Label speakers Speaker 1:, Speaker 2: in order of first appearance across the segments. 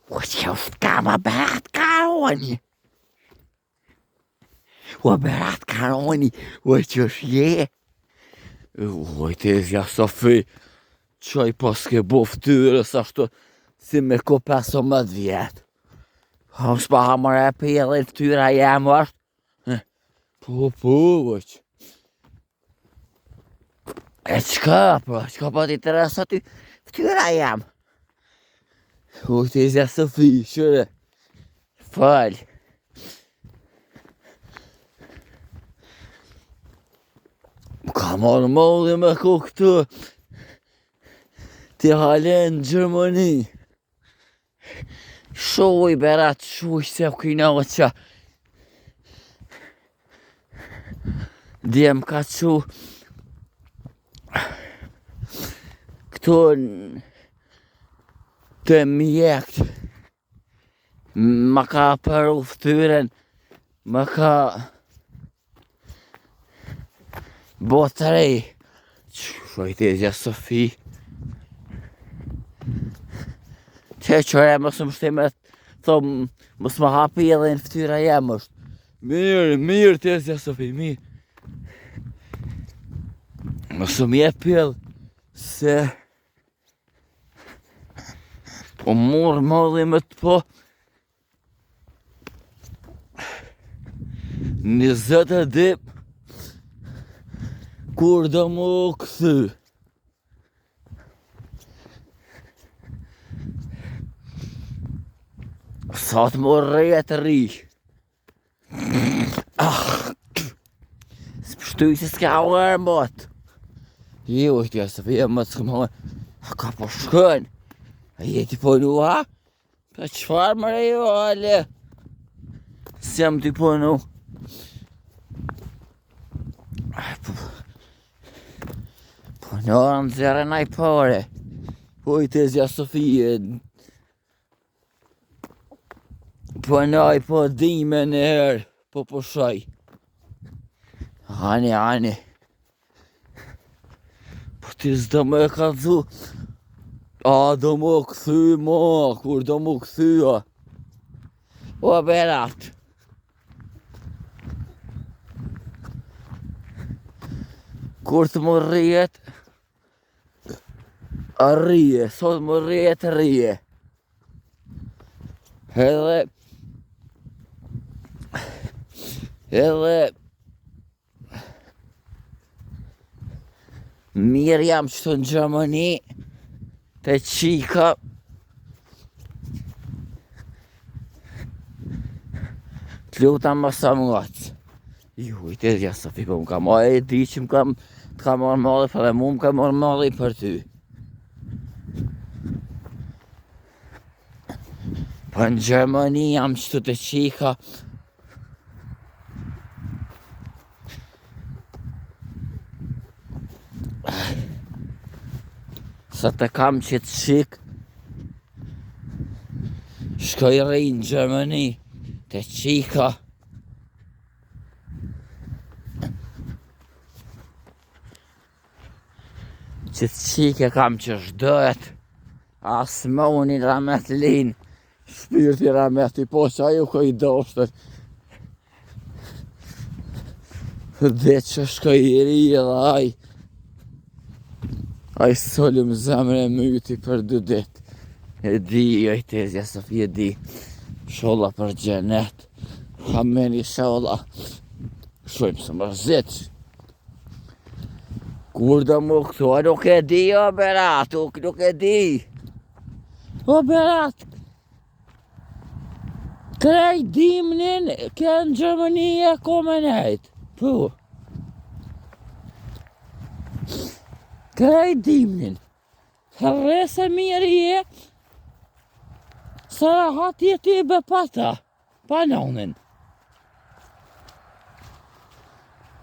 Speaker 1: O që ka më berat karoni. O berat karoni, o që shje. O tezja Sofi, qoj paske bo ftyrës ashtu si me ko 15 vjetë. S'pa hamër e pjellin ftyra jem është. Po, vëq. E qka po t'interes aty ftyra jem. O tezja Sofi, shure. Fal. Ka marrë molli me ku këtu. Ti halen në Gjermani. Shuj berat, shuj se kina o qa. Djem ka qu. Këtu të mjekt. Ma ka përu ftyren. Ma ka botërej. Shojtezja Sofi. Që qëre mësë më shtime, thom, mësë më hapi edhe në ftyra jem është. Mirë, tezja Sofi, mirë. Mësë më je pjellë, se po morë molli me të po 20 dip, kur do mu këthy. Sa të më rrjet rri. S'pështuj se s'ka uër mot. Jo, tja se fje më të s'këmë. Ka po shkën. A jeti po nu, ha? Pa qfar më rejo, ale? Si jam t'i po nu. Po në në zere naj pare. Po i tezja Sofie. Po naj po dime në herë. Po shaj. Ani. Po ti s'do më e ka dhu. A do më këthy ma. Kur do më këthyja. O berat. Kur të më rrijet. A rrije. Sot më rrijet rrije. Edhe mirë jam qëtu në Gjermani të qika të luta më sa mëgat. Ju, i tezja Sofi, po më ka marrë e di që më ka marrë malli për dhe mu më ka marrë malli për ty. Po në Gjermani jam qëtu të qika. Sa të kam që të qik. Shkoj rri në Gjermani të qika. Që të qike kam që shdojt. As më unë i ramet linë. Shpirti rameti, po që ajo ka i doshtët. Dhe që shkoj i ri edhe aj. Aj soli më zemre myti për 2 dit. E di, aj tezja Sofi e di. Sholla për gjenet. Hameni sholla. Shojmë së më zit. Kur do më këtu, a nuk e di, o berat, nuk e di. O berat. Krej dimnin, kënë Gjermani e kome nejt. Po. Krej dimnin. Rese mirë je. Sa rahat jeti be pata. Pa nonin.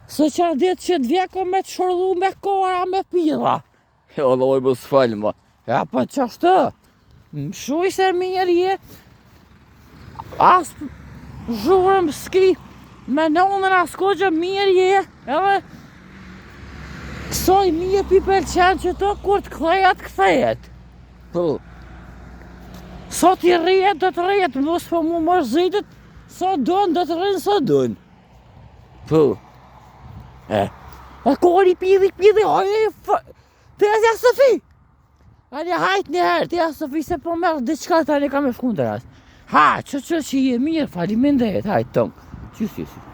Speaker 1: Se qa ditë që t'vjeko me të shorlu me kora me pila. Jo, loj më s'falë ma. Ja, pa qashtë. Më shuj se mirë je. As zhurëm s'ki. Me nonën as ko që mirë je. Edhe kësoj mje pi pëlqen që to kur t'kthejet. Po. Sa t'i rrijet, do t'rrijet, mos po mu mërzitët, sa dojnë, do t'rrinë, sa dojnë. Po. A kori pidhi, hajde, të jasja Sofi. Ani hajt një herë, të jasja Sofi, se po merë diçka tani ka me shku në ras. Ha, që je mirë, faliminderit, hajt tëmë. Qysh.